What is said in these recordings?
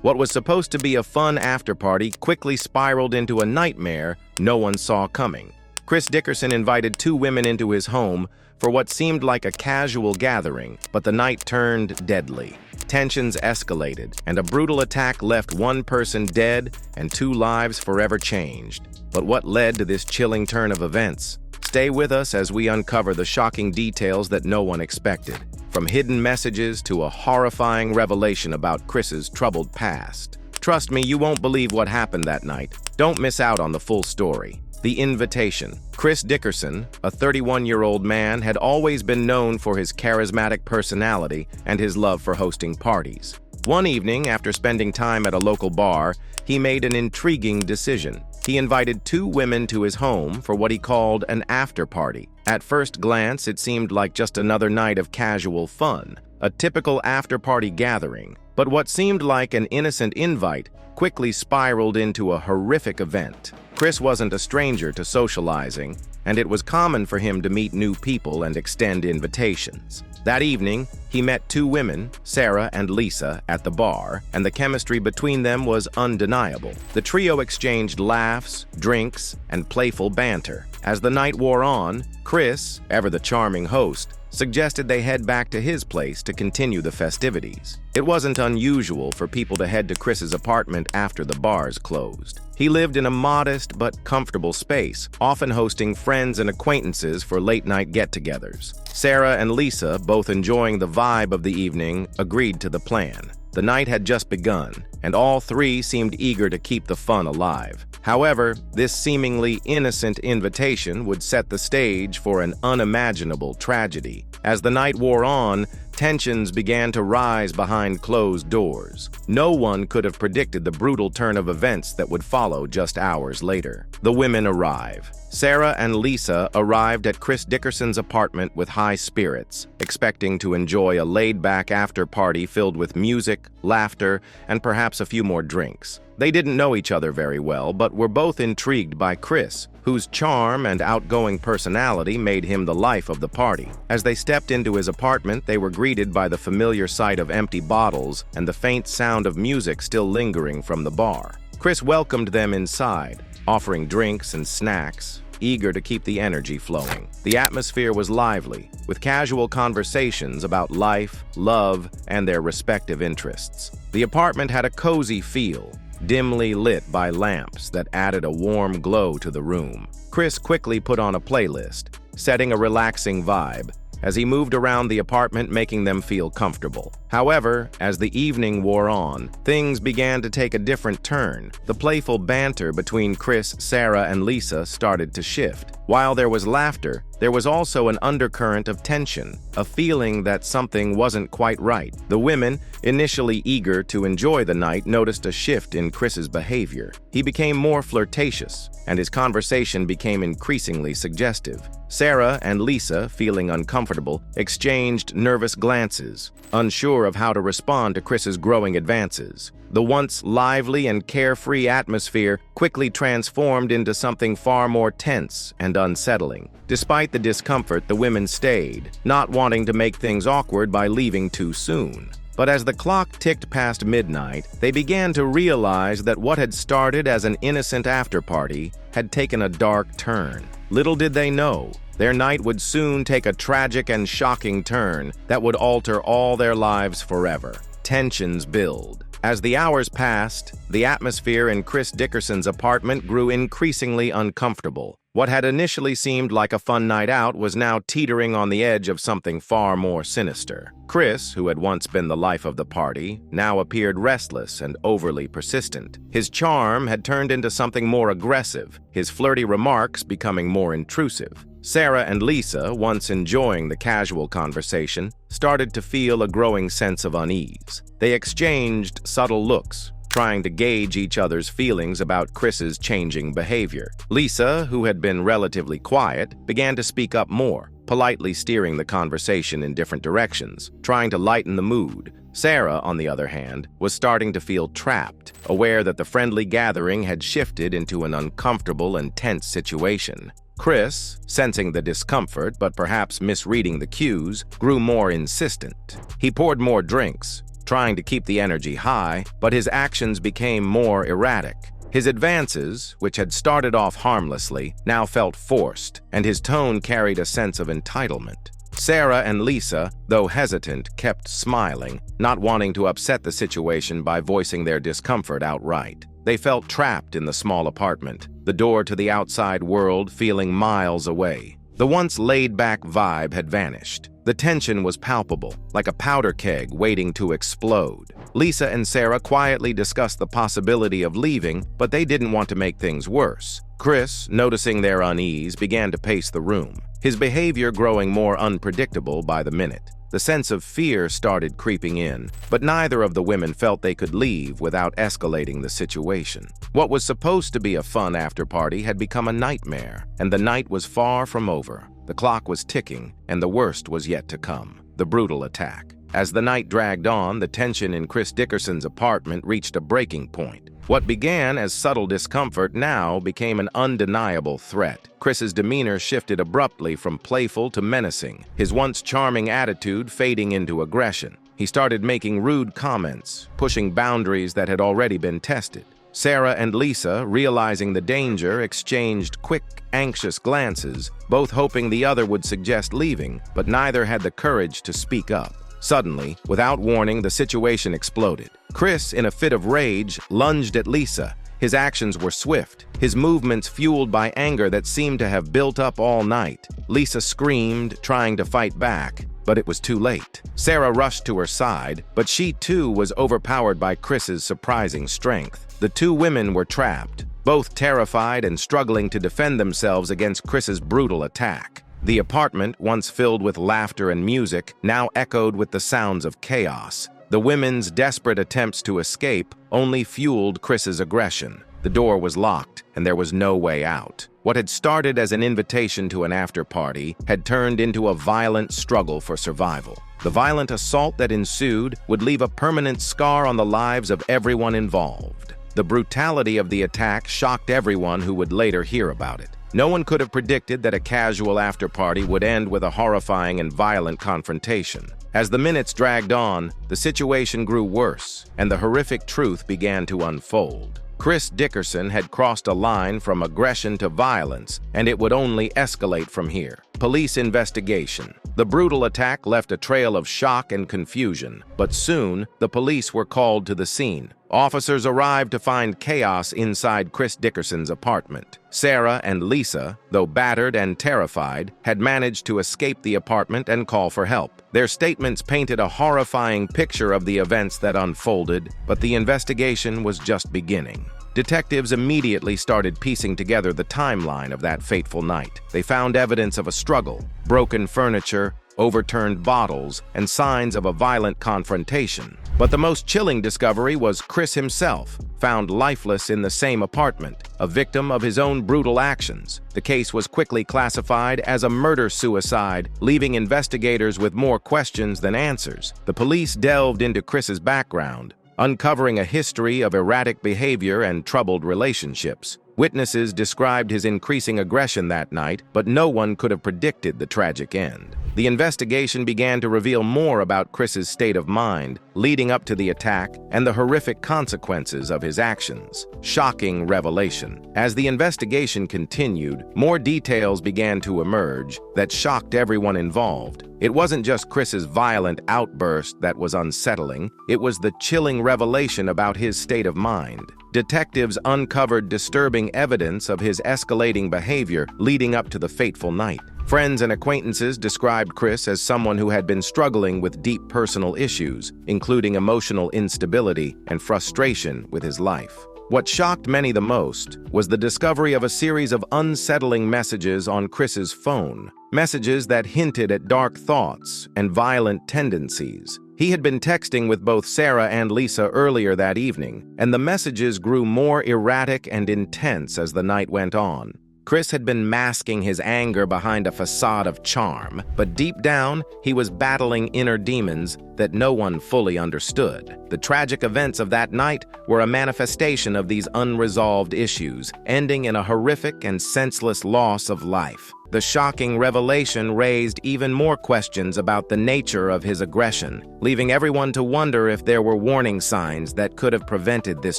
What was supposed to be a fun after-party quickly spiraled into a nightmare no one saw coming. Chris Dickerson invited two women into his home for what seemed like a casual gathering, but the night turned deadly. Tensions escalated, and a brutal attack left one person dead and two lives forever changed. But what led to this chilling turn of events? Stay with us as we uncover the shocking details that no one expected, from hidden messages to a horrifying revelation about Chris's troubled past. Trust me, you won't believe what happened that night. Don't miss out on the full story. The invitation. Chris Dickerson, a 31-year-old man, had always been known for his charismatic personality and his love for hosting parties. One evening, after spending time at a local bar, he made an intriguing decision. He invited two women to his home for what he called an after-party. At first glance, it seemed like just another night of casual fun, a typical after-party gathering. But what seemed like an innocent invite quickly spiraled into a horrific event. Chris wasn't a stranger to socializing, and it was common for him to meet new people and extend invitations. That evening, he met two women, Sarah and Lisa, at the bar, and the chemistry between them was undeniable. The trio exchanged laughs, drinks, and playful banter. As the night wore on, Chris, ever the charming host, suggested they head back to his place to continue the festivities. It wasn't unusual for people to head to Chris's apartment after the bars closed. He lived in a modest but comfortable space, often hosting friends and acquaintances for late-night get-togethers. Sarah and Lisa, both enjoying the vibe of the evening, agreed to the plan. The night had just begun, and all three seemed eager to keep the fun alive. However, this seemingly innocent invitation would set the stage for an unimaginable tragedy. As the night wore on, tensions began to rise behind closed doors. No one could have predicted the brutal turn of events that would follow just hours later. The women arrive. Sarah and Lisa arrived at Chris Dickerson's apartment with high spirits, expecting to enjoy a laid-back after-party filled with music, laughter, and perhaps a few more drinks. They didn't know each other very well, but were both intrigued by Chris, whose charm and outgoing personality made him the life of the party. As they stepped into his apartment, they were greeted by the familiar sight of empty bottles and the faint sound of music still lingering from the bar. Chris welcomed them inside, offering drinks and snacks, eager to keep the energy flowing. The atmosphere was lively, with casual conversations about life, love, and their respective interests. The apartment had a cozy feel, dimly lit by lamps that added a warm glow to the room. Chris quickly put on a playlist, setting a relaxing vibe as he moved around the apartment, making them feel comfortable. However, as the evening wore on, things began to take a different turn. The playful banter between Chris, Sarah, and Lisa started to shift. While there was laughter, there was also an undercurrent of tension, a feeling that something wasn't quite right. The women, initially eager to enjoy the night, noticed a shift in Chris's behavior. He became more flirtatious, and his conversation became increasingly suggestive. Sarah and Lisa, feeling uncomfortable, exchanged nervous glances, unsure of how to respond to Chris's growing advances. The once lively and carefree atmosphere quickly transformed into something far more tense and unsettling. Despite the discomfort, the women stayed, not wanting to make things awkward by leaving too soon. But as the clock ticked past midnight, they began to realize that what had started as an innocent after-party had taken a dark turn. Little did they know, their night would soon take a tragic and shocking turn that would alter all their lives forever. Tensions build. As the hours passed, the atmosphere in Chris Dickerson's apartment grew increasingly uncomfortable. What had initially seemed like a fun night out was now teetering on the edge of something far more sinister. Chris, who had once been the life of the party, now appeared restless and overly persistent. His charm had turned into something more aggressive, his flirty remarks becoming more intrusive. Sarah and Lisa, once enjoying the casual conversation, started to feel a growing sense of unease. They exchanged subtle looks, trying to gauge each other's feelings about Chris's changing behavior. Lisa, who had been relatively quiet, began to speak up more, politely steering the conversation in different directions, trying to lighten the mood. Sarah, on the other hand, was starting to feel trapped, aware that the friendly gathering had shifted into an uncomfortable and tense situation. Chris, sensing the discomfort but perhaps misreading the cues, grew more insistent. He poured more drinks, trying to keep the energy high, but his actions became more erratic. His advances, which had started off harmlessly, now felt forced, and his tone carried a sense of entitlement. Sarah and Lisa, though hesitant, kept smiling, not wanting to upset the situation by voicing their discomfort outright. They felt trapped in the small apartment, the door to the outside world feeling miles away. The once laid-back vibe had vanished. The tension was palpable, like a powder keg waiting to explode. Lisa and Sarah quietly discussed the possibility of leaving, but they didn't want to make things worse. Chris, noticing their unease, began to pace the room, his behavior growing more unpredictable by the minute. The sense of fear started creeping in, but neither of the women felt they could leave without escalating the situation. What was supposed to be a fun after-party had become a nightmare, and the night was far from over. The clock was ticking, and the worst was yet to come: the brutal attack. As the night dragged on, the tension in Chris Dickerson's apartment reached a breaking point. What began as subtle discomfort now became an undeniable threat. Chris's demeanor shifted abruptly from playful to menacing, his once charming attitude fading into aggression. He started making rude comments, pushing boundaries that had already been tested. Sarah and Lisa, realizing the danger, exchanged quick, anxious glances, both hoping the other would suggest leaving, but neither had the courage to speak up. Suddenly, without warning, the situation exploded. Chris, in a fit of rage, lunged at Lisa. His actions were swift, his movements fueled by anger that seemed to have built up all night. Lisa screamed, trying to fight back, but it was too late. Sarah rushed to her side, but she too was overpowered by Chris's surprising strength. The two women were trapped, both terrified and struggling to defend themselves against Chris's brutal attack. The apartment, once filled with laughter and music, now echoed with the sounds of chaos. The women's desperate attempts to escape only fueled Chris's aggression. The door was locked, and there was no way out. What had started as an invitation to an after-party had turned into a violent struggle for survival. The violent assault that ensued would leave a permanent scar on the lives of everyone involved. The brutality of the attack shocked everyone who would later hear about it. No one could have predicted that a casual after-party would end with a horrifying and violent confrontation. As the minutes dragged on, the situation grew worse, and the horrific truth began to unfold. Chris Dickerson had crossed a line from aggression to violence, and it would only escalate from here. Police investigation. The brutal attack left a trail of shock and confusion, but soon the police were called to the scene. Officers arrived to find chaos inside Chris Dickerson's apartment. Sarah and Lisa, though battered and terrified, had managed to escape the apartment and call for help. Their statements painted a horrifying picture of the events that unfolded, but the investigation was just beginning. Detectives immediately started piecing together the timeline of that fateful night. They found evidence of a struggle, broken furniture, overturned bottles, and signs of a violent confrontation. But the most chilling discovery was Chris himself, found lifeless in the same apartment, a victim of his own brutal actions. The case was quickly classified as a murder-suicide, leaving investigators with more questions than answers. The police delved into Chris's background, uncovering a history of erratic behavior and troubled relationships. Witnesses described his increasing aggression that night, but no one could have predicted the tragic end. The investigation began to reveal more about Chris's state of mind, leading up to the attack, and the horrific consequences of his actions. Shocking revelation. As the investigation continued, more details began to emerge that shocked everyone involved. It wasn't just Chris's violent outburst that was unsettling, it was the chilling revelation about his state of mind. Detectives uncovered disturbing evidence of his escalating behavior leading up to the fateful night. Friends and acquaintances described Chris as someone who had been struggling with deep personal issues, including emotional instability and frustration with his life. What shocked many the most was the discovery of a series of unsettling messages on Chris's phone, messages that hinted at dark thoughts and violent tendencies. He had been texting with both Sarah and Lisa earlier that evening, and the messages grew more erratic and intense as the night went on. Chris had been masking his anger behind a facade of charm, but deep down, he was battling inner demons that no one fully understood. The tragic events of that night were a manifestation of these unresolved issues, ending in a horrific and senseless loss of life. The shocking revelation raised even more questions about the nature of his aggression, leaving everyone to wonder if there were warning signs that could have prevented this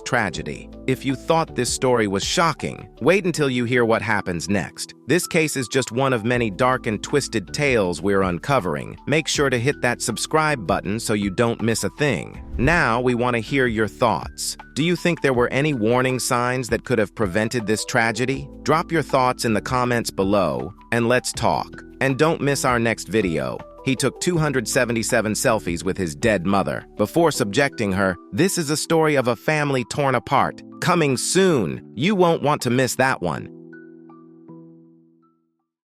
tragedy. If you thought this story was shocking, wait until you hear what happens next. This case is just one of many dark and twisted tales we're uncovering. Make sure to hit that subscribe button so you don't miss a thing. Now we want to hear your thoughts. Do you think there were any warning signs that could have prevented this tragedy? Drop your thoughts in the comments below, and let's talk. And don't miss our next video. He took 277 selfies with his dead mother before subjecting her. This is a story of a family torn apart. Coming soon. You won't want to miss that one.